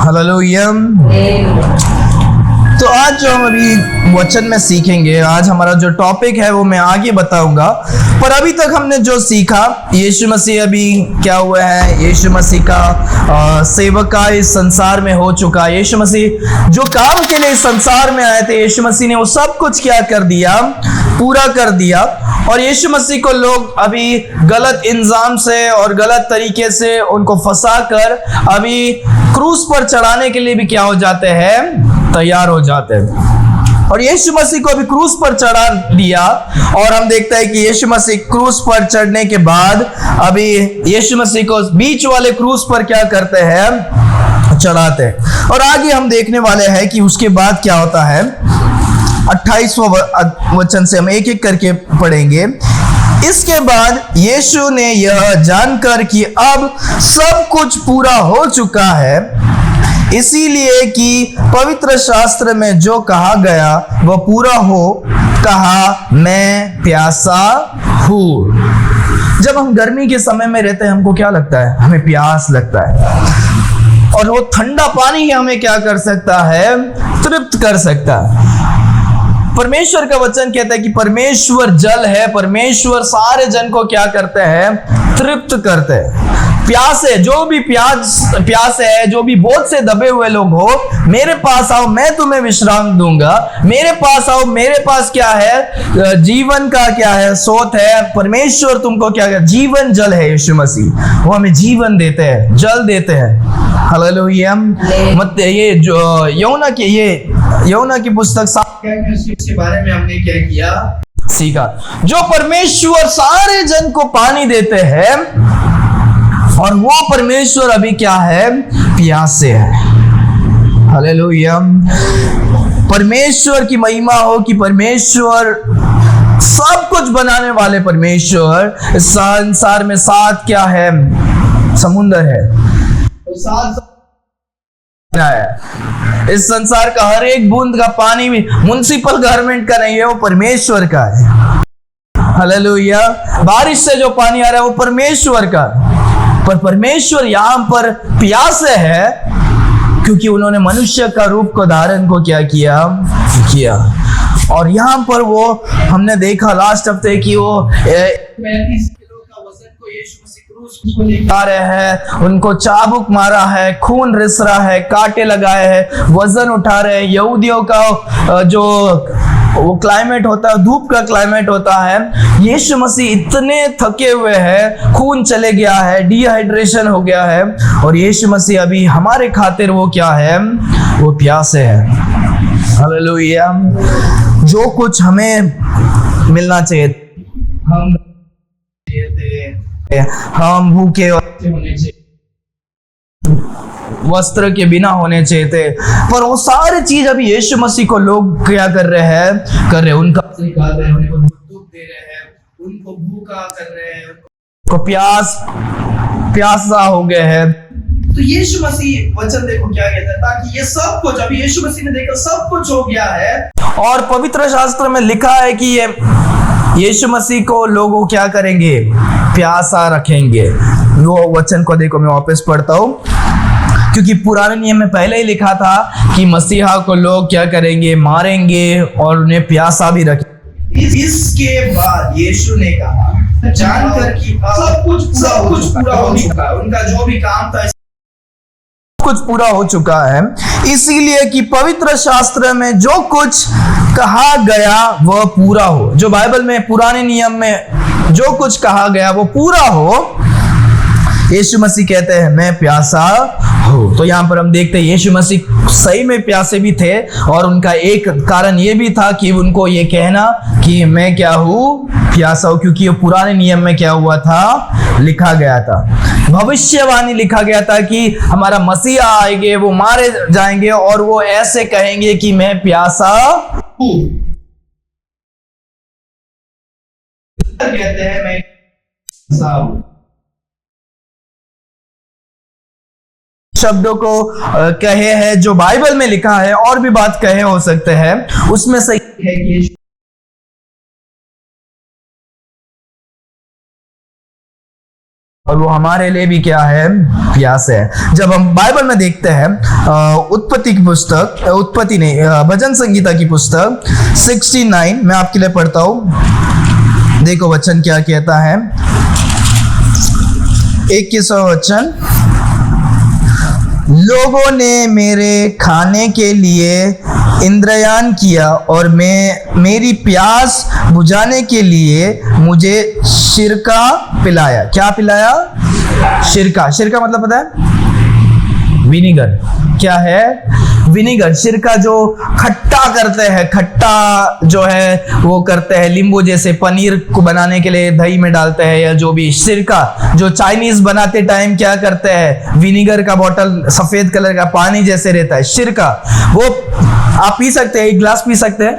Hallelujah. तो आज जो हम अभी वचन में सीखेंगे, आज हमारा जो टॉपिक है वो मैं आगे बताऊंगा। पर अभी तक हमने जो सीखा, यीशु मसीह अभी क्या हुआ है, यीशु मसीह का सेवका इस संसार में हो चुका। यीशु मसीह जो काम के लिए इस संसार में आए थे, यीशु मसीह ने वो सब कुछ क्या कर दिया, पूरा कर दिया। और यीशु मसीह को लोग अभी गलत इंजाम से और गलत तरीके से उनको फंसा कर अभी क्रूस पर चढ़ाने के लिए भी क्या हो जाते हैं, तैयार हो जाते हैं। और यीशु मसीह को अभी क्रूस पर चढ़ा दिया। और हम देखते हैं कि यीशु मसीह क्रूस पर चढ़ने के बाद अभी यीशु मसीह को बीच वाले क्रूस पर क्या करते हैं, चढ़ाते हैं। और आगे हम देखने वाले हैं कि उसके बाद क्या होता है। 28वां वचन से हम एक एक करके पढ़ेंगे। इसके बाद यीशु ने यह जानकर कि अब सब कुछ पूरा हो चुका है, इसीलिए कि पवित्र शास्त्र में जो कहा गया वह पूरा हो, कहा मैं प्यासा हूँ। जब हम गर्मी के समय में रहते हैं, हमको क्या लगता है, हमें प्यास लगता है। और वो ठंडा पानी ही हमें क्या कर सकता है, तृप्त कर सकता है। परमेश्वर का वचन कहता है कि परमेश्वर जल है, परमेश्वर सारे जन को क्या करते हैं, तृप्त करते हैं। प्यासे, जो भी प्यास है, जो भी बोझ से दबे हुए लोग हो, मेरे पास आओ, मैं तुम्हें विश्राम दूंगा। मेरे पास आओ, मेरे पास क्या है, जीवन का क्या है, सोत है। परमेश्वर तुमको क्या है, जीवन जल है। यीशु मसीह वो हमें जीवन देते हैं, जल देते हैं। हालेलुया। मत ये जो यूहन्ना की पुस्तक के बारे में हमने क्या किया, सीखा। जो परमेश्वर सारे जन को पानी देते हैं, और वो परमेश्वर अभी क्या है, प्यासे है। हालेलुया। परमेश्वर की महिमा हो कि परमेश्वर सब कुछ बनाने वाले परमेश्वर संसार में 7 क्या है, समुंदर है। इस संसार का हर एक बूंद का पानी भी म्युनिसिपल गवर्नमेंट का नहीं है, वो परमेश्वर का है। हालेलुया। बारिश से जो पानी आ रहा है वो परमेश्वर का। पर परमेश्वर यहाँ पर प्यासे है क्योंकि उन्होंने मनुष्य का रूप को धारण को क्या किया। और यहाँ पर वो हमने देखा लास्ट हफ्ते कि वो 35 किलो का वजन को यीशु मसीह क्रूस को लेकर आ रहे हैं, उनको चाबुक मारा है, खून रिस रहा है, कांटे लगाए हैं, वजन उठा रहे हैं। यहूदियों का जो वो क्लाइमेट होता है, धूप का क्लाइमेट होता है। यीशु मसीह इतने थके हुए हैं, खून चले गया है, डिहाइड्रेशन हो गया है। और यीशु मसीह अभी हमारे खातिर वो क्या है, वो प्यासे है। हालेलुया। जो कुछ हमें मिलना चाहिए, हम भूखे होने चाहिए, वस्त्र के बिना होने चाहिए थे, पर वो सारी चीज अभी यीशु मसीह को लोग क्या कर रहे हैं, उनका उनको दुख दे रहे हैं, उनको भूखा कर रहे हैं, उनको प्यासा हो गए हैं। तो यीशु मसीह वचन देखो क्या कहता है, ताकि ये सब कुछ अभी यीशु मसीह ने देखा सब कुछ हो गया है। और पवित्र शास्त्र में लिखा है कि ये यीशु मसीह को लोग क्या करेंगे, प्यासा रखेंगे। वो वचन को देखो, मैं वापस पढ़ता हूँ, क्योंकि पुराने नियम में पहले ही लिखा था कि मसीहा को लोग क्या करेंगे, मारेंगे और उन्हें प्यासा भी रखेंगे। इसके बाद यीशु ने कहा, जानकर कि सब कुछ पूरा हो चुका है, उनका जो भी काम था कुछ पूरा हो चुका है, इसीलिए कि पवित्र शास्त्र में जो कुछ कहा गया वह पूरा हो। जो बाइबल में पुराने नियम में जो कुछ कहा गया वो पूरा हो। यीशु मसीह कहते हैं मैं प्यासा हूँ। तो यहाँ पर हम देखते हैं यीशु मसीह सही में प्यासे भी थे, और उनका एक कारण ये भी था कि उनको ये कहना कि मैं क्या हूँ, प्यासा हूँ, क्योंकि ये पुराने नियम में क्या हुआ था, लिखा गया था, भविष्यवाणी लिखा गया था कि हमारा मसीहा आएंगे, वो मारे जाएंगे और वो ऐसे कहेंगे कि मैं प्यासा हूँ। कहते हैं मैं प्यासा हूँ। शब्दों को कहे हैं जो बाइबल में लिखा है, और भी बात कहे हो सकते हैं, उसमें से है कि और वो हमारे लिए भी क्या है, प्यास है। जब हम बाइबल में देखते हैं उत्पत्ति की पुस्तक, उत्पत्ति नहीं, भजन संगीता की पुस्तक 69, मैं आपके लिए पढ़ता हूं। देखो वचन क्या कहता है, 21वां वचन, लोगों ने मेरे खाने के लिए इंद्रयान किया और मेरी प्यास बुझाने के लिए मुझे सिरका पिलाया। क्या पिलाया? सिरका। सिरका मतलब पता है? विनेगर। क्या है? विनेगर। सिरका जो खट्टा करते हैं, खट्टा जो है वो करते हैं, नींबू जैसे पनीर को बनाने के लिए दही में डालते हैं, या जो भी। सिरका जो चाइनीज बनाते टाइम क्या करते हैं, विनेगर का बोतल सफेद कलर का पानी जैसे रहता है, सिरका। वो आप पी सकते हैं, एक गिलास पी सकते हैं,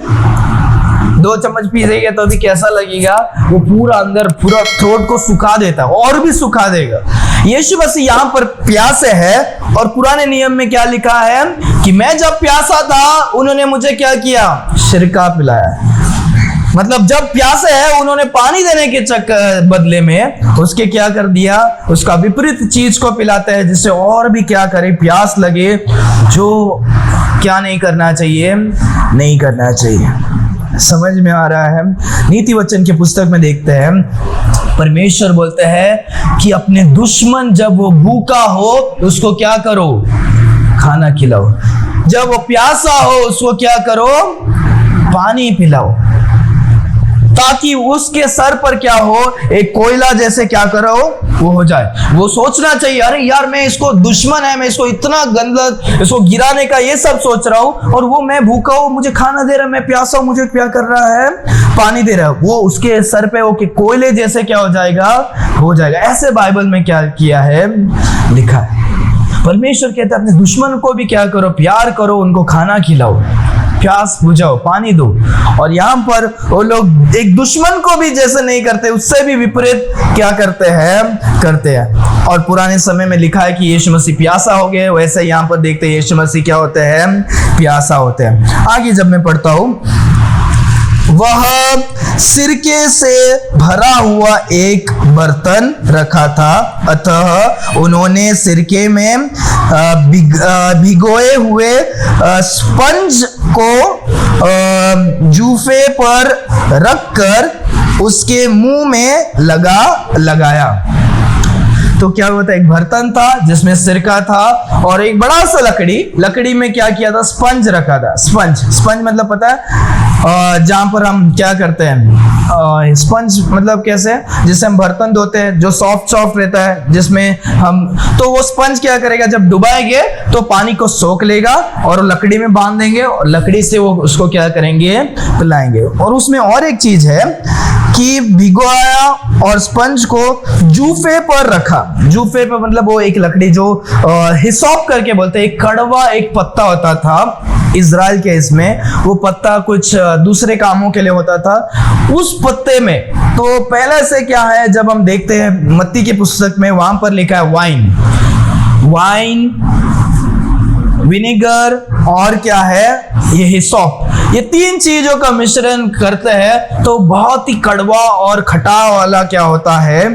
2 चम्मच पी देंगे तो भी कैसा लगेगा, वो पूरा अंदर पूरा थ्रोट को सुखा देता है, और भी सुखा देगा। यीशु मसीह यहाँ पर प्यासे है, और पुराने नियम में क्या लिखा है कि मैं जब प्यासा था उन्होंने मुझे क्या किया, सिरका पिलाया। मतलब जब प्यासे है उन्होंने पानी देने के चक्कर बदले में उसके क्या कर दिया, उसका विपरीत चीज को पिलाते हैं, जिससे और भी क्या करे, प्यास लगे, जो क्या नहीं करना चाहिए, नहीं करना चाहिए। समझ में आ रहा है? नीति वचन के पुस्तक में देखते हैं, परमेश्वर बोलते हैं कि अपने दुश्मन जब वो भूखा हो उसको क्या करो, खाना खिलाओ। जब वो प्यासा हो उसको क्या करो, पानी पिलाओ, ताकि उसके सर पर क्या हो, एक कोयला जैसे क्या करो, वो हो जाए। वो सोचना चाहिए, अरे यार मैं इसको दुश्मन है, मैं इसको इतना गंदा, इसको गिराने का ये सब सोच रहा हूँ, और वो मैं भूखा हूँ, मुझे खाना दे रहा है, मैं प्यासा हूँ, मुझे क्या कर रहा है, पानी दे रहा है। वो उसके सर पे वो कोयले जैसे क्या हो जाएगा, हो जाएगा। ऐसे बाइबल में क्या किया है, लिखा है। परमेश्वर कहता है अपने दुश्मन को भी क्या करो, प्यार करो, उनको खाना खिलाओ, प्यास बुझाओ, पानी दो। और यहाँ पर वो लोग एक दुश्मन को भी जैसे नहीं करते, उससे भी विपरीत क्या करते हैं। और पुराने समय में लिखा है कि यीशु मसीह प्यासा हो गए, वैसे यहाँ पर देखते हैं यीशु मसीह क्या होते हैं, प्यासा होते हैं। आगे जब मैं पढ़ता हूं, वह सिरके से भरा हुआ एक बर्तन रखा था, अतः उन्होंने सिरके में भिगोए हुए स्पंज को जूफे पर रखकर उसके मुंह में लगाया। तो क्या हुआ था, एक बर्तन था जिसमें सिरका था, और एक बड़ा सा लकड़ी में क्या किया था, स्पंज रखा था। स्पंज मतलब पता है, जहां पर हम क्या करते हैं, स्पंज मतलब कैसे, जिससे हम बर्तन धोते हैं, जो सॉफ्ट रहता है, जिसमें हम, तो वो स्पंज क्या करेगा, जब डुबाएंगे तो पानी को सोख लेगा और लकड़ी में बांध देंगे, और लकड़ी से वो उसको क्या करेंगे, पिलाएंगे। और उसमें और एक चीज है कि भिगोया और स्पंज को जूफे पर रखा। जूफे पर मतलब वो एक लकड़ी जो हिसोप करके बोलते हैं, एक कड़वा एक पत्ता होता था इजराइल के, इसमें वो पत्ता कुछ दूसरे कामों के लिए होता था। उस पत्ते में तो पहले से क्या है, जब हम देखते हैं मत्ती की पुस्तक में, वहां पर लिखा है वाइन, विनेगर और क्या है, ये हिसोप, ये 3 चीजों का मिश्रण करते हैं तो बहुत ही कड़वा और खटा वाला क्या होता है,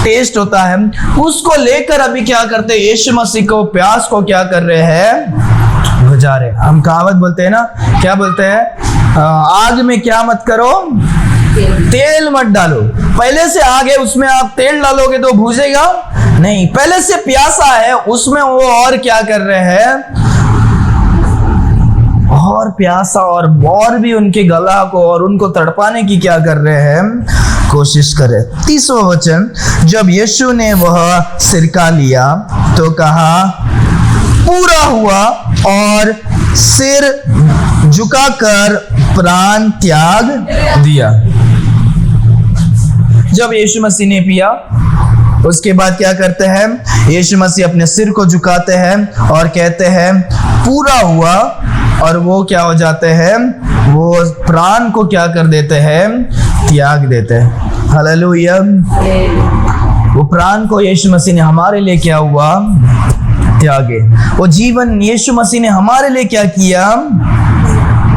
टेस्ट होता है। उसको लेकर अभी क्या करते हैं, यीशु मसीह को प्यास को क्या कर रहे हैं, बुझा रहे। हम कहावत बोलते हैं ना, क्या बोलते हैं, आग में क्या मत करो, तेल मत डालो। पहले से आग है, उसमें आप तेल डालोगे तो भूजेगा नहीं। पहले से प्यासा है, उसमें वो और क्या कर रहे हैं, और प्यासा और भी उनके गला को और उनको तड़पाने की क्या कर रहे हैं, कोशिश करे। 30वां वचन, जब यीशु ने वह सिरका लिया तो कहा पूरा हुआ, और सिर झुकाकर प्राण त्याग दिया। जब यीशु मसीह ने पिया, उसके बाद क्या करते हैं, यीशु मसीह अपने सिर को झुकाते हैं और कहते हैं पूरा हुआ, और वो क्या हो जाते हैं, वो प्राण को क्या कर देते हैं, त्याग देते हैं। हालेलुया। वो प्राण को यीशु मसीह ने हमारे लिए क्या हुआ, त्यागे। वो जीवन यीशु मसीह ने हमारे लिए क्या किया,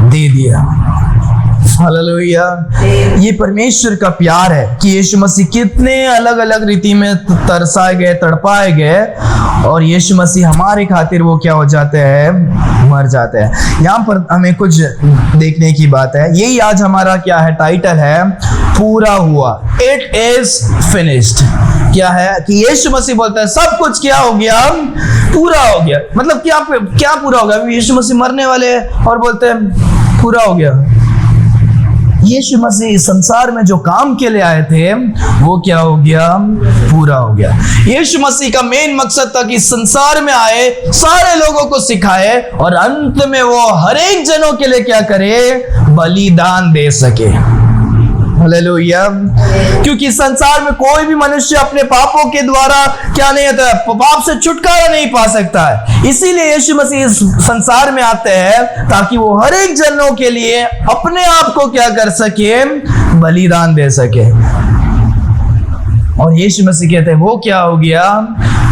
दे दिया। हालेलुया। ये परमेश्वर का प्यार है कि यीशु मसीह कितने अलग अलग रीति में तरसाए गए, तड़पाए गए, और यीशु मसीह हमारे खातिर वो क्या हो जाते हैं, मर जाते हैं। यहाँ पर हमें कुछ देखने की बात है। यही आज हमारा क्या है, टाइटल है, पूरा हुआ। It is finished. क्या है कि यीशु मसीह बोलता है सब कुछ क्या हो गया, पूरा हो गया। मतलब क्या क्या पूरा हो गया? यीशु मसीह मरने वाले हैं और बोलते हैं पूरा हो गया। यीशु मसीह इस संसार में जो काम के लिए आए थे वो क्या हो गया, पूरा हो गया। यीशु मसीह का मेन मकसद था कि संसार में आए, सारे लोगों को सिखाए, और अंत में वो हर एक जनों के लिए क्या करे, बलिदान दे सके। हालेलुया। क्योंकि संसार में कोई भी मनुष्य अपने पापों के द्वारा क्या नहीं होता है, पाप से छुटकारा नहीं पा सकता है। इसीलिए यीशु मसीह इस संसार में आते हैं ताकि वो हर एक जनों के लिए अपने आप को क्या कर सके, बलिदान दे सके। और यीशु मसीह कहते हैं वो क्या हो गया,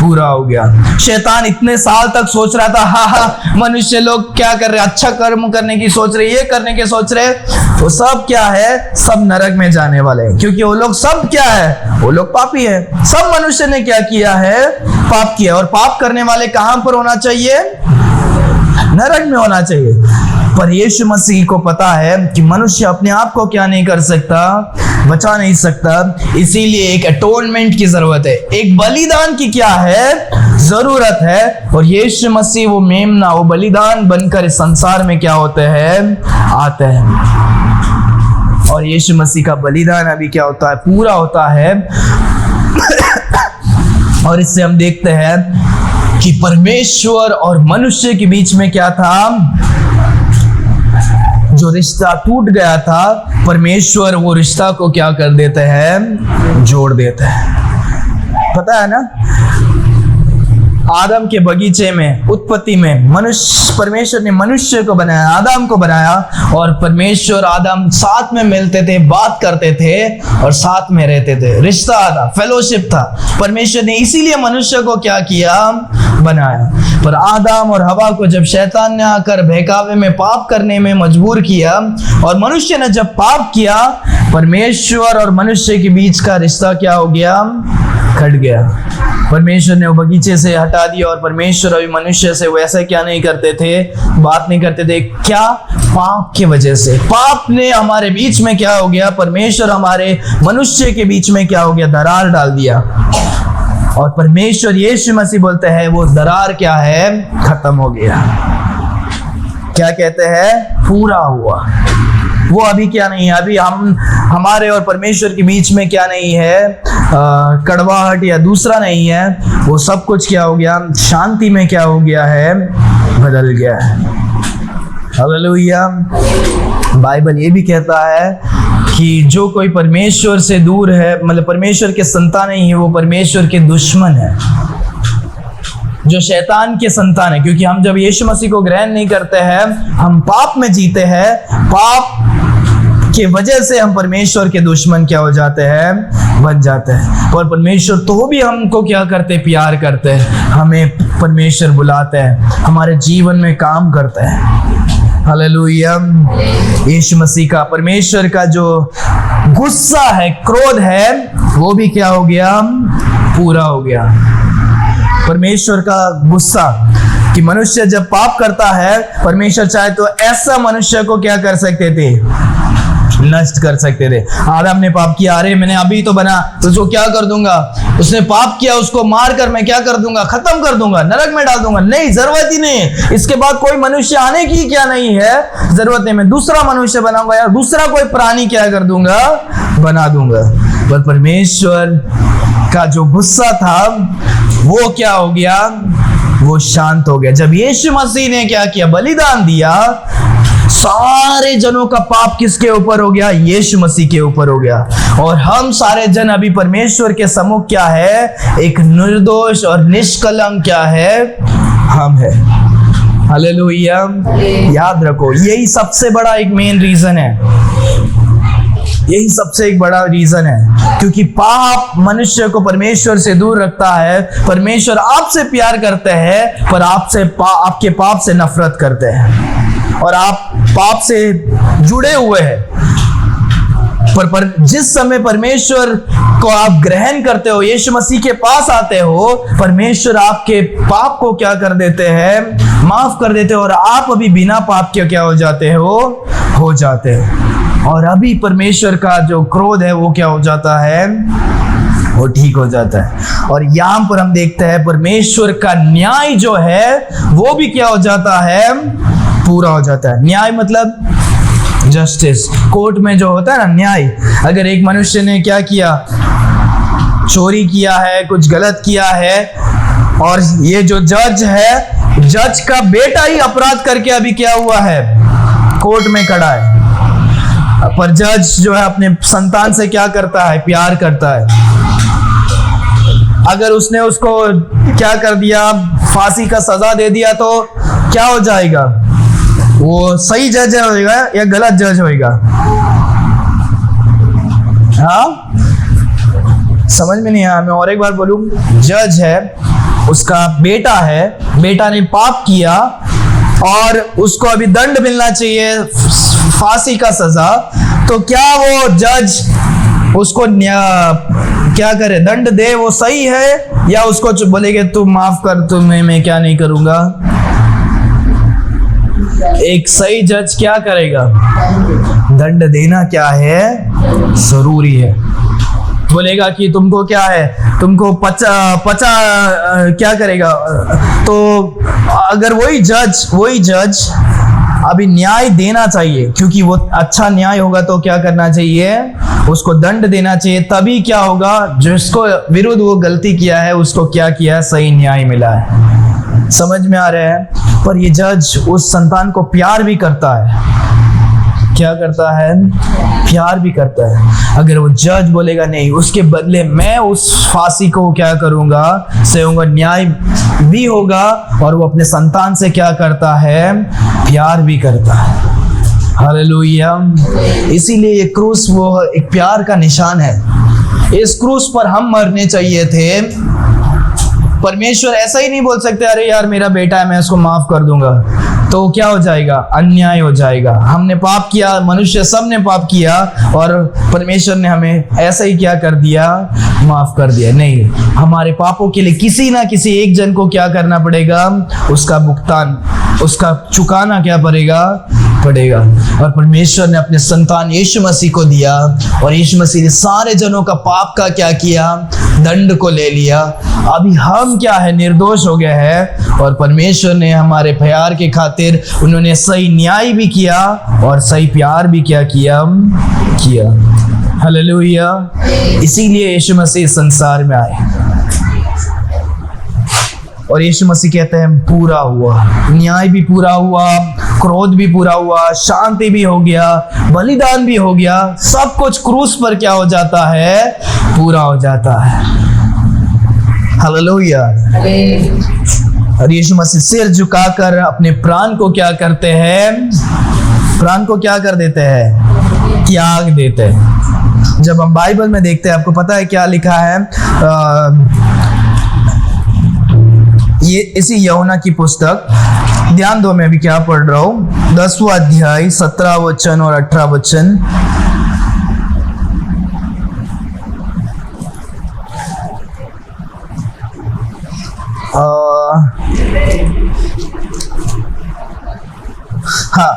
पूरा हो गया। शैतान इतने साल तक सोच रहा था, हाँ मनुष्य लोग क्या कर रहे, अच्छा कर्म करने की सोच रहे, ये करने के सोच रहे, वो सब क्या है, सब नरक में जाने वाले हैं। क्योंकि वो लोग सब क्या है, वो लोग पापी है। सब मनुष्य ने क्या किया है, पाप किया। और पाप करने वाले कहां पर होना चाहिए, नरक में होना चाहिए। पर यीशु मसीह को पता है कि मनुष्य अपने आप को क्या नहीं कर सकता, बचा नहीं सकता। इसीलिए एक अटोनमेंट की जरूरत है, एक बलिदान की क्या है, जरूरत है। और यीशु मसीह वो मेमना, वो बलिदान बनकर इस संसार में क्या होते हैं, आते हैं। और यीशु मसीह का बलिदान अभी क्या होता है, पूरा होता है। और इससे हम देखते हैं कि परमेश्वर और मनुष्य के बीच में क्या था, जो रिश्ता टूट गया था, परमेश्वर वो रिश्ता को क्या कर देते हैं, जोड़ देते हैं। पता है ना, आदम के बगीचे में, उत्पत्ति में परमेश्वर ने मनुष्य को बनाया, आदम को बनाया, और परमेश्वर आदम साथ में मिलते थे, बात करते थे और साथ में रहते थे। रिश्ता था, फेलोशिप था। परमेश्वर ने इसीलिए मनुष्य को क्या किया, बनाया। पर आदम और हवा को जब शैतान ने आकर बहकावे में पाप करने में मजबूर किया, और मनुष्य ने जब पाप किया, परमेश्वर और मनुष्य के बीच का रिश्ता क्या हो गया, कट गया। परमेश्वर ने वो बगीचे से हटा दिया, और परमेश्वर अभी मनुष्य से वैसे क्या नहीं करते थे, बात नहीं करते थे। क्या? पाप की वजह से। पाप ने हमारे बीच में क्या हो गया, परमेश्वर हमारे मनुष्य के बीच में क्या हो गया, दरार डाल दिया। और परमेश्वर यीशु मसीह बोलते हैं वो दरार क्या है, खत्म हो गया। क्या कहते हैं, पूरा हुआ। वो अभी क्या नहीं है, अभी हमारे और परमेश्वर के बीच में क्या नहीं है, कड़वाहट या दूसरा नहीं है। वो सब कुछ क्या हो गया, शांति में क्या हो गया है, बदल गया है। हालेलुया। बाइबल ये भी कहता है कि जो कोई परमेश्वर से दूर है, मतलब परमेश्वर के संतान नहीं है, वो परमेश्वर के दुश्मन है। जो शैतान के संतान है, क्योंकि हम जब यीशु मसीह को ग्रहण नहीं करते हैं, हम पाप में जीते हैं। पाप की वजह से हम परमेश्वर के दुश्मन क्या हो जाते हैं, बन जाते हैं। और परमेश्वर तो भी हमको क्या करते, प्यार करते हैं, हमें परमेश्वर बुलाते हैं, हमारे जीवन में काम करते हैं। हालेलुया। यीशु मसीह का, परमेश्वर का जो गुस्सा है, क्रोध है, वो भी क्या हो गया, पूरा हो गया। परमेश्वर का गुस्सा कि मनुष्य जब पाप करता है, परमेश्वर चाहे तो ऐसा मनुष्य को क्या कर सकते थे, नष्ट कर सकते थे। आदम ने पाप किया, अरे मैंने अभी तो बना, तो उसको क्या कर दूंगा, उसने पाप किया, उसको मार कर मैं क्या कर दूंगा, खत्म कर दूंगा, नरक में डाल दूंगा। नहीं, जरूरत ही नहीं। इसके बाद कोई मनुष्य आने की क्या नहीं है, जरूरत नहीं। मैं दूसरा मनुष्य बनाऊंगा या दूसरा कोई प्राणी क्या कर दूंगा, बना दूंगा। पर परमेश्वर का जो गुस्सा था वो क्या हो गया, वो शांत हो गया। जब यीशु मसीह ने क्या किया, बलिदान दिया, सारे जनों का पाप किसके ऊपर हो गया, यीशु मसीह के ऊपर हो गया। और हम सारे जन अभी परमेश्वर के सम्मुख क्या है, एक निर्दोष और निष्कलंक क्या है, हम है। हालेलुया। याद रखो, यही सबसे बड़ा एक मेन रीजन है, यही सबसे एक बड़ा रीजन है। क्योंकि पाप मनुष्य को परमेश्वर से दूर रखता है। परमेश्वर आपसे प्यार करते हैं, पर आपके पाप से नफरत करते हैं। और आप पाप से जुड़े हुए हैं। पर जिस समय परमेश्वर को आप ग्रहण करते हो, यीशु मसीह के पास आते हो, परमेश्वर आपके पाप को क्या कर देते हैं, माफ कर देते हो, और आप अभी बिना पाप के क्या हो जाते हो। और अभी परमेश्वर का जो क्रोध है वो क्या हो जाता है, वो ठीक हो जाता है। और यहाँ पर हम देखते हैं परमेश्वर का न्याय जो है वो भी क्या हो जाता है, पूरा हो जाता है। न्याय मतलब जस्टिस। कोर्ट में जो होता है ना न्याय, अगर एक मनुष्य ने क्या किया, चोरी किया है, कुछ गलत किया है, और ये जो जज है, जज का बेटा ही अपराध करके अभी क्या हुआ है, कोर्ट में खड़ा है, पर जज जो है अपने संतान से क्या करता है, प्यार करता है। अगर उसने उसको क्या कर दिया, फांसी का सजा दे दिया, तो क्या हो जाएगा, वो सही जज होएगा या गलत जज होएगा? हाँ, समझ में नहीं आया। मैं और एक बार बोलूं, जज है, उसका बेटा है, बेटा ने पाप किया और उसको अभी दंड मिलना चाहिए, फांसी का सजा, तो क्या वो जज उसको क्या करे, दंड दे, वो सही है, या उसको बोलेगे तू माफ कर, तुम्हें मैं क्या नहीं करूंगा? एक सही जज क्या करेगा, दंड देना क्या है, जरूरी है। बोलेगा कि तुमको क्या है, तुमको पचा क्या करेगा? तो अगर वही जज अभी न्याय देना चाहिए, क्योंकि वो अच्छा न्याय होगा, तो क्या करना चाहिए, उसको दंड देना चाहिए। तभी क्या होगा, जिसको विरुद्ध वो गलती किया है उसको क्या किया है, सही न्याय मिला है। समझ में आ रहा है? पर ये जज उस संतान को प्यार भी करता है, क्या करता है, प्यार भी करता है। अगर वो जज बोलेगा नहीं, उसके बदले मैं उस फांसी को क्या करूंगा, सहूंगा, न्याय भी होगा, और वो अपने संतान से क्या करता है, प्यार भी करता है। हालेलुया। इसीलिए ये क्रूस वो एक प्यार का निशान है। इस क्रूस पर हम मरने चाहिए थे। परमेश्वर ऐसा ही नहीं बोल सकते, अरे यार मेरा बेटा है, मैं उसको माफ कर दूंगा, तो क्या हो जाएगा, अन्याय हो जाएगा। हमने पाप किया, मनुष्य सब ने पाप किया, और परमेश्वर ने हमें ऐसा ही क्या कर दिया, माफ कर दिया। नहीं, हमारे पापों के लिए किसी ना किसी एक जन को क्या करना पड़ेगा, उसका भुगतान, उसका चुकाना क्या पड़ेगा। और परमेश्वर ने अपने संतान यीशु मसीह को दिया, और यीशु मसीह ने सारे जनों का पाप का क्या किया, दंड को ले लिया। अभी हम क्या है, निर्दोष हो गए हैं, और परमेश्वर ने हमारे प्यार के खातिर उन्होंने सही न्याय भी किया और सही प्यार भी क्या किया। हालेलुया। इसीलिए यीशु मसीह संसार में आए, और यीशु मसीह कहते हैं पूरा हुआ, न्याय भी पूरा हुआ, क्रोध भी पूरा हुआ, शांति भी हो गया, बलिदान भी हो गया, सब कुछ क्रूस पर क्या हो जाता है, पूरा हो जाता है। हालेलुया। और यीशु मसीह सिर झुकाकर अपने प्राण को क्या करते हैं, प्राण को क्या कर देते हैं, त्याग देते हैं। जब हम बाइबल में देखते हैं, आपको पता है क्या लिखा है, ये इसी यूहन्ना की पुस्तक, ध्यान दो मैं अभी क्या पढ़ रहा हूं, 10वां अध्याय 17 वचन और 18 वचन। हाँ,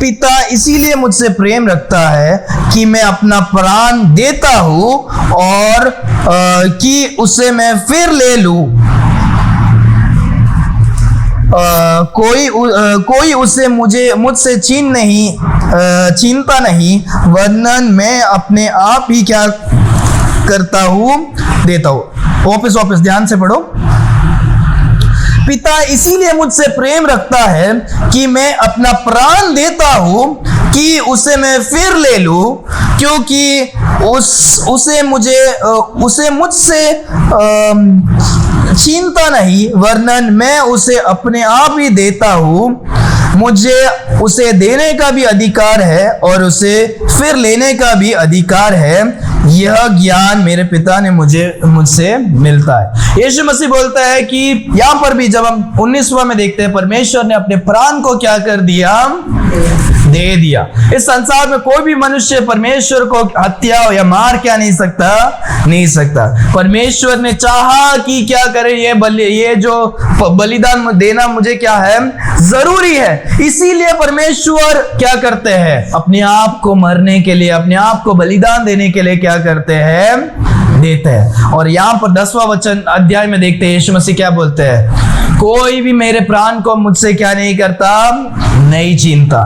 पिता इसीलिए मुझसे प्रेम रखता है कि मैं अपना प्राण देता हूं, और कि उसे मैं फिर ले लूं। कोई उसे मुझसे छीनता नहीं, वरना मैं अपने आप ही क्या करता हूं, देता हूं। वापस ध्यान से पढ़ो। पिता इसीलिए मुझसे प्रेम रखता है कि मैं अपना प्राण देता हूं, कि उसे मैं फिर ले लूं, क्योंकि उसे मुझसे छीनता नहीं, वरन मैं उसे अपने आप ही देता हूं। मुझे उसे देने का भी अधिकार है और उसे फिर लेने का भी अधिकार है। यह ज्ञान मेरे पिता ने मुझसे मिलता है। यीशु मसीह बोलता है कि यहाँ पर भी जब हम 19वां में देखते हैं, परमेश्वर ने अपने प्राण को क्या कर दिया, दे दिया। इस संसार में कोई भी मनुष्य परमेश्वर को हत्या या मार क्या नहीं सकता। परमेश्वर ने चाहा कि क्या करे, ये जो बलिदान देना मुझे क्या है, जरूरी है। इसीलिए परमेश्वर क्या करते हैं, अपने आप को मरने के लिए, अपने आप को बलिदान देने के लिए क्या करते हैं, देते हैं। और यहाँ पर 10वां वचन अध्याय में देखते हैं यीशु मसीह क्या बोलते हैं, कोई भी मेरे प्राण को मुझसे क्या नहीं करता, नहीं छीनता।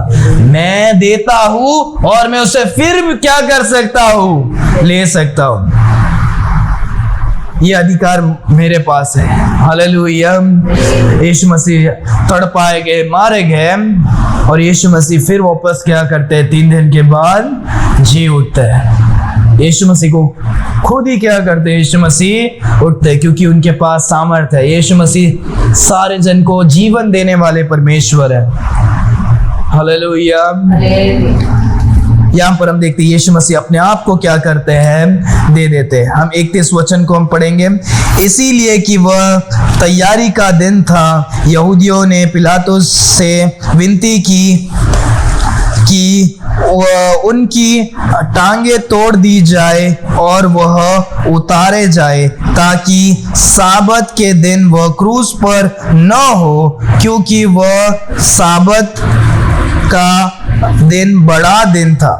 मैं देता हूं और मैं उसे फिर भी क्या कर सकता हूं, ले सकता हूं। ये अधिकार मेरे पास है। हालेलुया। यीशु मसीह तड़पाए गए, मारे गए, और यीशु मसीह फिर वापस क्या करते हैं, 3 दिन के बाद जी उठते हैं। यीशु मसीह को खुद ही क्या करते हैं, यीशु मसीह उठते, क्योंकि उनके पास सामर्थ है। यीशु मसीह सारे जन को जीवन देने वाले परमेश्वर है। हालेलुया। यहाँ पर हम देखते हैं यीशु मसीह अपने आप को क्या करते हैं, दे देते हैं। हम 31 वचन को हम पढ़ेंगे। इसीलिए कि वह तैयारी का दिन था, यहूदियों ने पिलातुस से विनती की कि उनकी टांगे तोड़ दी जाए और वह उतारे जाए, ताकि साबत के दिन वह क्रूस पर न हो, क्योंकि वह साबत का दिन बड़ा दिन था।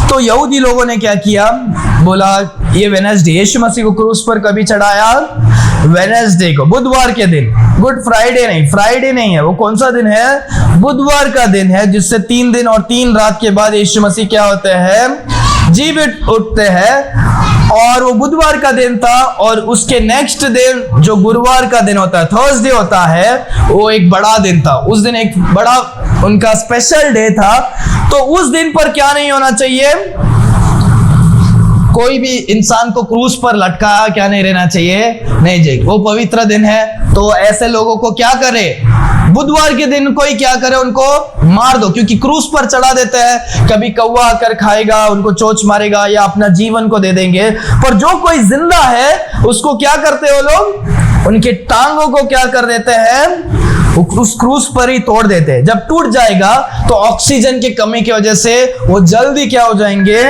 तो यहूदी लोगों ने क्या किया, बोला ये वेडनेसडे, यीशु मसीह को क्रूस पर कभी चढ़ाया, वेडनेसडे को, बुधवार के दिन। गुड फ्राइडे नहीं, फ्राइडे नहीं है, वो कौन सा दिन है, बुधवार का दिन है, जिससे 3 दिन और 3 रात के बाद यीशु मसीह क्या होते हैं, जीवित उठते हैं। और वो बुधवार का दिन था, और उसके नेक्स्ट दिन जो गुरुवार का दिन होता है, थर्सडे होता है, वो एक बड़ा दिन था। उस दिन एक बड़ा उनका स्पेशल डे था। तो उस दिन पर क्या नहीं होना चाहिए, कोई भी इंसान को क्रूस पर लटकाया क्या नहीं रहना चाहिए, नहीं चाहिए। वो पवित्र दिन है, तो ऐसे लोगों को क्या करे, बुधवार के दिन कोई क्या करे, उनको मार दो, क्योंकि क्रूस पर चढ़ा देते हैं। कभी कौवा आकर खाएगा, उनको चोंच मारेगा, या अपना जीवन को दे देंगे। पर जो कोई जिंदा है उसको क्या करते हैं वो लोग, उनके टांगों को क्या कर देते हैं, उस क्रूस पर ही तोड़ देते हैं। जब टूट जाएगा तो ऑक्सीजन की कमी की वजह से वो जल्दी क्या हो जाएंगे,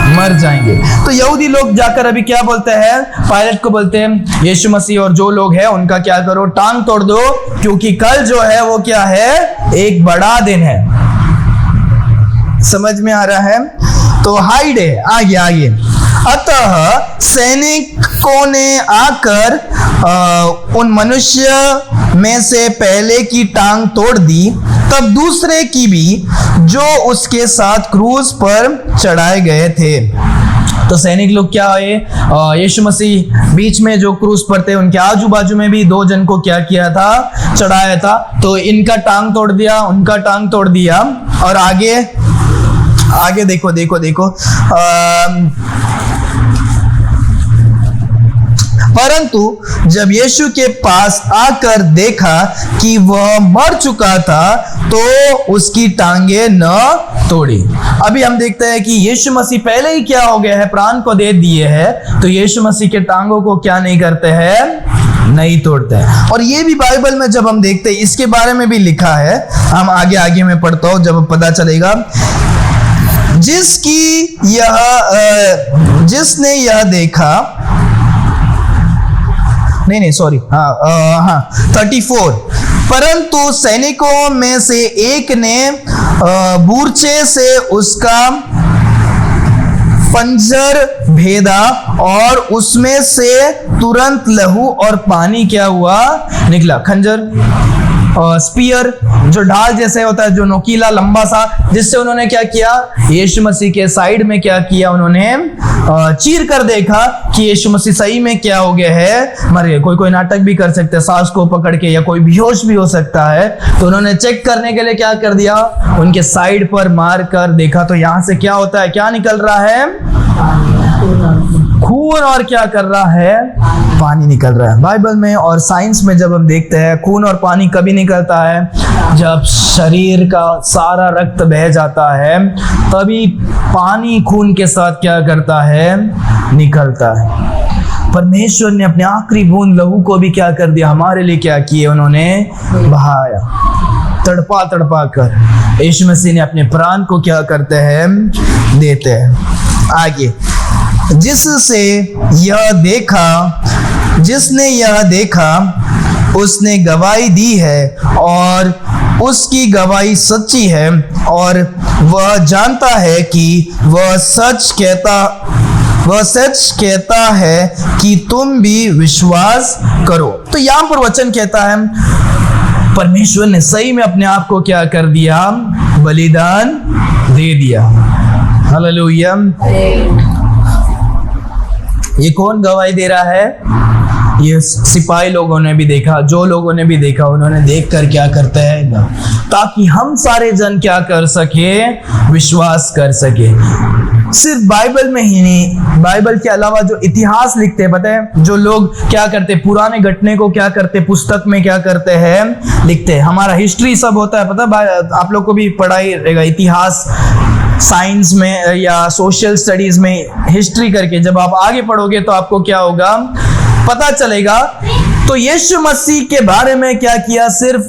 मर जाएंगे। तो यहूदी लोग जाकर अभी क्या बोलते हैं, पायलट को बोलते हैं, यीशु मसीह और जो लोग हैं उनका क्या करो, टांग तोड़ दो, क्योंकि कल जो है वो क्या है, एक बड़ा दिन है। समझ में आ रहा है। तो हाइड है, आगे। अतः सैनिकों ने आकर उन मनुष्य में से पहले की टांग तोड़ दी, तब दूसरे की भी, जो उसके साथ क्रूस पर चढ़ाए गए थे। तो सैनिक लोग क्या हुए, यीशु मसीह बीच में जो क्रूस पर थे, उनके आजू बाजू में भी 2 जन को क्या किया था, चढ़ाया था। तो इनका टांग तोड़ दिया, उनका टांग तोड़ दिया। और आगे देखो परंतु जब यीशु के पास आकर देखा कि वह मर चुका था, तो उसकी टांगे न तोड़ी। अभी हम देखते हैं कि यीशु मसीह पहले ही क्या हो गया है, प्राण को दे दिए हैं। तो यीशु मसीह के टांगों को क्या नहीं करते हैं, नहीं तोड़ते हैं। और ये भी बाइबल में जब हम देखते हैं, इसके बारे में भी लिखा है। हम आगे में पढ़ता हूं, जब पता चलेगा। जिसने यह देखा, नहीं सॉरी, 34। परंतु सैनिकों में से एक ने बूरछे से उसका पंजर भेदा, और उसमें से तुरंत लहू और पानी क्या हुआ, निकला। खंजर, स्पीयर, जो ढाल जैसे होता है, जो नोकीला लंबा सा, जिससे उन्होंने क्या किया, यीशु मसीह के साइड में क्या किया, उन्होंने चीर कर देखा कि यीशु मसीह सही में क्या हो गया है, मर गए। कोई नाटक भी कर सकते हैं, सांस को पकड़ के, या कोई बेहोश भी हो सकता है। तो उन्होंने चेक करने के लिए क्या कर दिया, उनके साइड पर मार कर देखा। तो यहां से क्या होता है, क्या निकल रहा है, खून, और क्या कर रहा है, पानी निकल रहा है। बाइबल में और साइंस में जब हम देखते हैं, खून और पानी कभी निकलता है, जब शरीर का सारा रक्त बह जाता है, तभी पानी खून के साथ क्या करता है, निकलता है। परमेश्वर ने अपने आखिरी बूंद लहू को भी क्या कर दिया, हमारे लिए क्या किए, उन्होंने बहाया। तड़पा तड़पा कर यीशु मसीह ने अपने प्राण को क्या करते हैं, देते हैं। आगे, जिसने यह देखा उसने गवाही दी है और उसकी गवाही सच्ची है, और वह जानता है कि वह सच कहता है कि तुम भी विश्वास करो। तो यहाँ पर वचन कहता है परमेश्वर ने सही में अपने आप को क्या कर दिया, बलिदान दे दिया। हालेलुया। ये कौन गवाही दे रहा है? ये सिपाही लोगों ने भी देखा, जो लोगों ने भी देखा, उन्होंने देखकर क्या करते हैं, ताकि हम सारे जन क्या कर सके, विश्वास कर सके। सिर्फ बाइबल में ही नहीं, बाइबल के अलावा जो इतिहास लिखते हैं, पता है, जो लोग क्या करते, पुराने घटने को क्या करते, पुस्तक में क्या करते हैं, लिखते हैं। हमारा हिस्ट्री सब होता है, पता है, आप लोग को भी पढ़ाई रहेगा इतिहास, साइंस में या सोशल स्टडीज में हिस्ट्री करके जब आप आगे पढ़ोगे तो आपको क्या होगा, पता चलेगा। तो यीशु मसीह के बारे में क्या किया, सिर्फ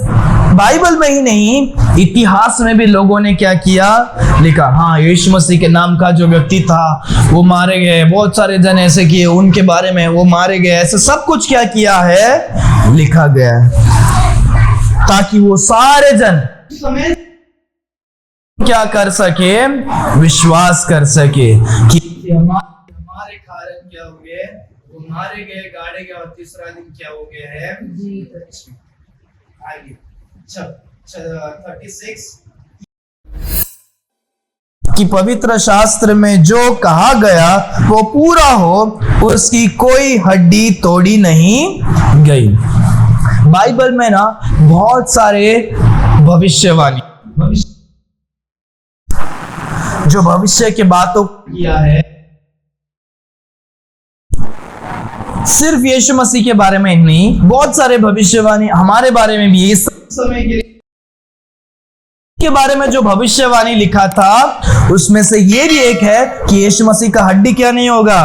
बाइबल में ही नहीं, इतिहास में भी लोगों ने क्या किया, लिखा। हाँ, यीशु मसीह के नाम का जो व्यक्ति था वो मारे गए, बहुत सारे जन ऐसे किए, उनके बारे में वो मारे गए, ऐसे सब कुछ क्या किया है, लिखा गया है, ताकि वो सारे जन क्या कर सके, विश्वास कर सके कि हमारे कारण क्या हुए, वो मारे गए, गाड़े गए, और तीसरा दिन क्या हो गया है, आगे 36 कि पवित्र शास्त्र में जो कहा गया वो पूरा हो, उसकी कोई हड्डी तोड़ी नहीं गई। बाइबल में ना बहुत सारे भविष्यवाणी, जो भविष्य के बातों किया है, सिर्फ यीशु मसीह के बारे में नहीं, बहुत सारे भविष्यवाणी हमारे बारे में भी, इस समय के बारे में जो भविष्यवाणी लिखा था, उसमें से ये भी एक है कि यीशु मसीह का हड्डी क्या नहीं होगा,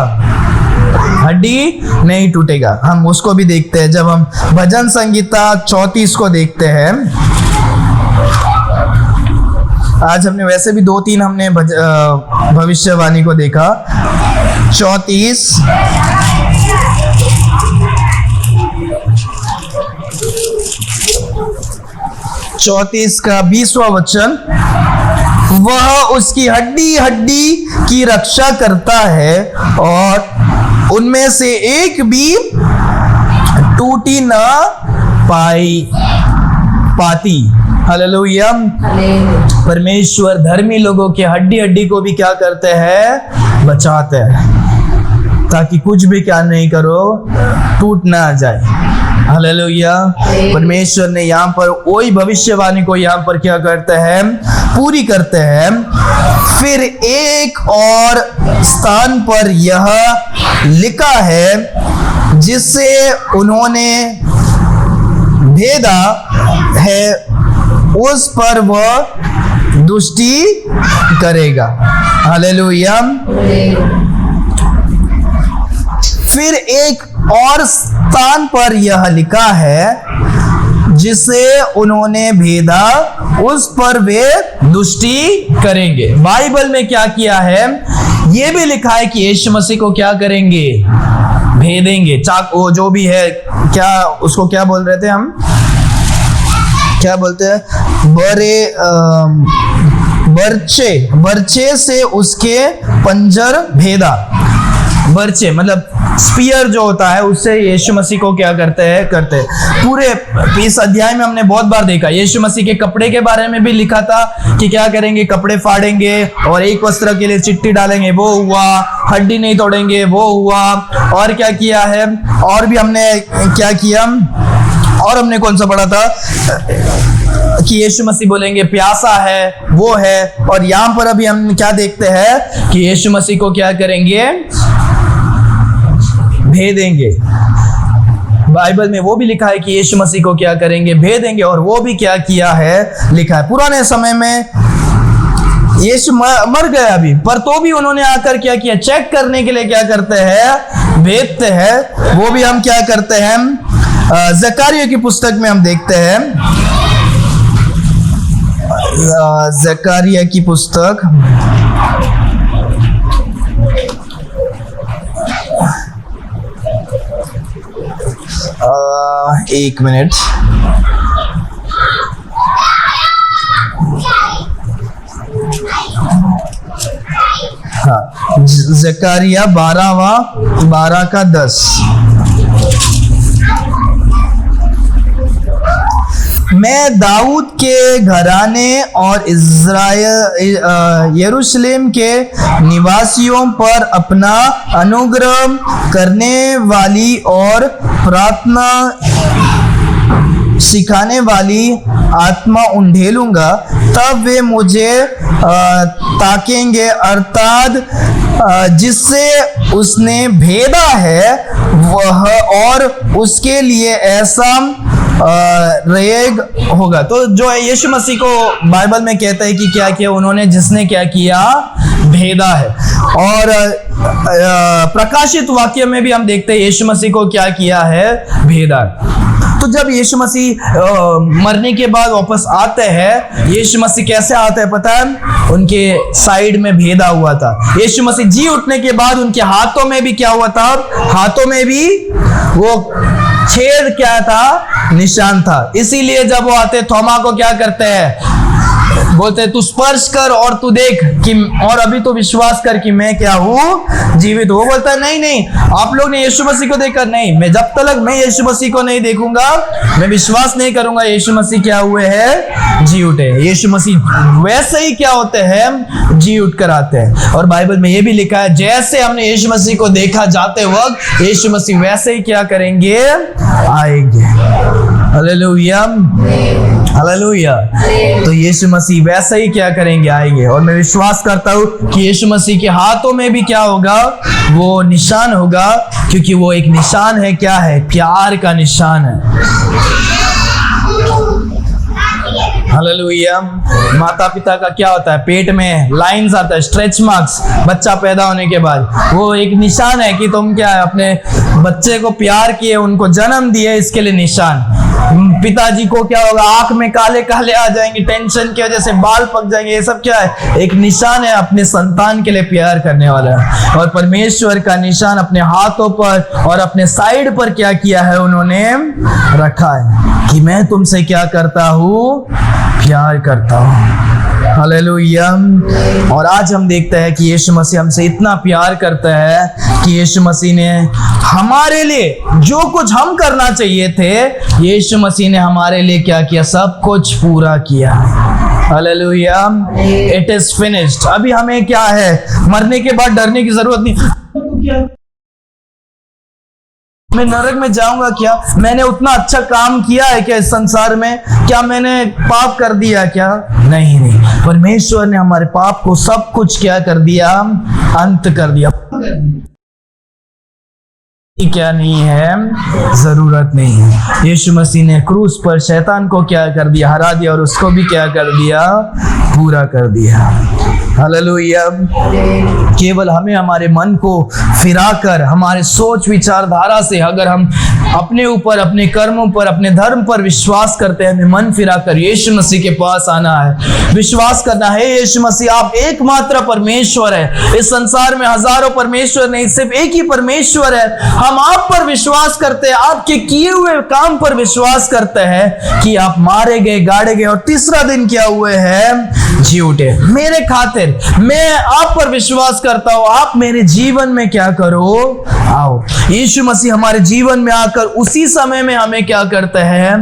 हड्डी नहीं टूटेगा। हम उसको भी देखते हैं जब हम भजन संगीता 34 को देखते हैं। आज हमने वैसे भी 2-3 हमने भविष्यवाणी को देखा। 34 का 20वां वचन, वह उसकी हड्डी हड्डी की रक्षा करता है और उनमें से एक भी टूटी ना पाती। हालेलुया। परमेश्वर धर्मी लोगों के हड्डी हड्डी को भी क्या करते हैं, बचाते हैं, ताकि कुछ भी क्या नहीं करो, टूट ना जाए। हालेलुया। परमेश्वर ने यहाँ पर वही भविष्यवाणी को यहाँ पर क्या करते हैं, पूरी करते हैं। फिर एक और स्थान पर यह लिखा है, जिससे उन्होंने भेदा है, उस पर वह दुष्टि करेगा। हालेलुया। फिर एक और स्थान पर यह लिखा है, जिसे उन्होंने भेदा, उस पर वे दुष्टि करेंगे। बाइबल में क्या किया है, ये भी लिखा है कि यीशु मसीह को क्या करेंगे, भेदेंगे। वो जो भी है, क्या उसको क्या बोल रहे थे हम, क्या बोलते हैं, बर्छे से उसके पंजर भेदा। बर्छे मतलब स्पीयर जो होता है, उससे यीशु मसीह को क्या करते हैं। पूरे इस अध्याय में हमने बहुत बार देखा, यीशु मसीह के कपड़े के बारे में भी लिखा था कि क्या करेंगे, कपड़े फाड़ेंगे और एक वस्त्र के लिए चिट्ठी डालेंगे, वो हुआ। हड्डी नहीं तोड़ेंगे, वो हुआ। और क्या किया है, और भी हमने क्या किया, और हमने कौन सा पढ़ा था कि यीशु मसीह बोलेंगे प्यासा है, वो है। और यहाँ पर अभी हम क्या देखते हैं कि यीशु मसीह को क्या करेंगे, भेदेंगे। बाइबल में वो भी लिखा है कि यीशु मसीह को क्या करेंगे, भेदेंगे। और वो भी क्या किया है, लिखा है। पुराने समय में यीशु मर गया अभी, पर तो भी उन्होंने आकर क्या किया, चेक करने के लिए क्या करते हैं, भेजते हैं। वो भी हम क्या करते हैं, जकरिया की पुस्तक में हम देखते हैं। जकरिया की पुस्तक एक मिनट, हाँ, जकरिया 12 का 10। मैं दाऊद के घराने और यरूशलेम के निवासियों पर अपना अनुग्रह करने वाली और प्रार्थना सिखाने वाली आत्मा उंडेलूंगा, तब वे मुझे ताकेंगे, अर्थात जिससे उसने भेदा है वह, और उसके लिए ऐसा रेग होगा। तो जो है यीशु मसीह को बाइबल में कहता है कि क्या किया उन्होंने, जिसने क्या किया, भेदा है। और प्रकाशित वाक्य में भी हम देखते हैं यीशु मसीह को क्या किया है, भेदा। तो जब यीशु मसीह मरने के बाद वापस आते हैं, यीशु मसीह कैसे आते हैं पता है, उनके साइड में भेदा हुआ था। यीशु मसीह जी उठने के बाद उनके हाथों में भी क्या हुआ था, हाथों में भी वो छेद क्या था, निशान था। इसीलिए जब वो आते थोमा को क्या करते हैं, बोलते तू स्पर्श कर और तू देख कि, और अभी तो विश्वास कर कि मैं क्या हूँ, जीवित। वो बोलता है नहीं नहीं, आप लोग ने यीशु मसीह को देखा नहीं, मैं जब तक मैं यीशु मसीह को नहीं देखूंगा मैं विश्वास नहीं करूंगा यीशु मसीह क्या हुए हैं, जी उठे। यीशु मसीह वैसे ही क्या होते हैं, जी उठ कर आते हैं। और बाइबल में ये भी लिखा है जैसे हमने यीशु मसीह को देखा जाते वक्त, यीशु मसीह वैसे ही क्या करेंगे, आएंगे। Hallelujah, hallelujah. तो यीशु मसीह वैसे ही क्या करेंगे, आएंगे। और मैं विश्वास करता हूँ कि यीशु मसीह के हाथों में भी क्या होगा, वो निशान होगा, क्योंकि वो एक निशान है, क्या है, प्यार का निशान है। हालेलुया। माता पिता का क्या होता है, पेट में लाइंस आता है, स्ट्रेच मार्क्स, बच्चा पैदा होने के बाद, वो एक निशान है कि तुम क्या है, अपने बच्चे को प्यार किए, उनको जन्म दिए, इसके लिए निशान। पिताजी को क्या होगा, आंख में काले काले आ जाएंगे, टेंशन की वजह से बाल पक जाएंगे, ये सब क्या है, एक निशान है, अपने संतान के लिए प्यार करने वाला है। और परमेश्वर का निशान अपने हाथों पर और अपने साइड पर क्या किया है, उन्होंने रखा है कि मैं तुमसे क्या करता हूँ, प्यार करता हूँ। हालेलुया। और आज हम देखते हैं कि यीशु मसीह हमसे इतना प्यार करता है कि यीशु मसीह ने हमारे लिए जो कुछ हम करना चाहिए थे, यीशु मसीह ने हमारे लिए क्या किया, सब कुछ पूरा किया। हालेलुया। It is finished. अभी हमें क्या है, मरने के बाद डरने की जरूरत नहीं। मैं नरक में जाऊंगा क्या, मैंने उतना अच्छा काम किया है क्या इस संसार में, क्या मैंने पाप कर दिया क्या, नहीं नहीं, परमेश्वर ने हमारे पाप को सब कुछ क्या कर दिया, अंत कर दिया। क्या नहीं है, जरूरत नहीं है। यीशु मसीह ने क्रूस पर शैतान को क्या कर दिया, हरा दिया, और उसको भी क्या कर दिया, पूरा कर दिया। हालेलुया। केवल हमें हमारे मन को फिराकर, हमारे सोच विचारधारा से अगर हम अपने ऊपर, अपने कर्मों पर, अपने धर्म पर विश्वास करते हैं, हमें मन फिराकर यीशु मसीह के पास आना है, विश्वास करना है यीशु मसीह आप एकमात्र परमेश्वर है। इस संसार में हजारों परमेश्वर नहीं, सिर्फ एक ही परमेश्वर है। हम आप पर विश्वास करते हैं, आपके किए हुए काम पर विश्वास करते हैं कि आप मारे गए, गाड़े गए और तीसरा दिन क्या हुए हैं, जी उठे। मेरे खातिर मैं आप पर विश्वास करता हूं, आप मेरे जीवन में क्या करो, आओ। यीशु मसीह हमारे जीवन में आकर उसी समय में हमें क्या करते हैं,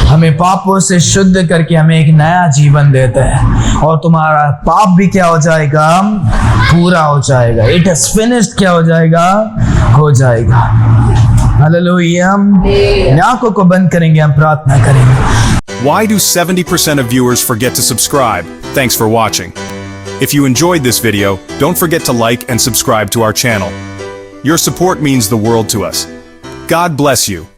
हमें पापों से शुद्ध करके हमें एक नया जीवन देते हैं, और तुम्हारा पाप भी क्या हो जाएगा, पूरा हो जाएगा। इट इज फिनिश्ड, क्या हो जाएगा, हो जाएगा। हालेलुया। आंखों को बंद करेंगे, हम प्रार्थना करेंगे। Why do 70% of viewers forget to subscribe? Thanks for watching. If you enjoyed this video, don't forget to like and subscribe to our channel. Your support means the world to us. God bless you.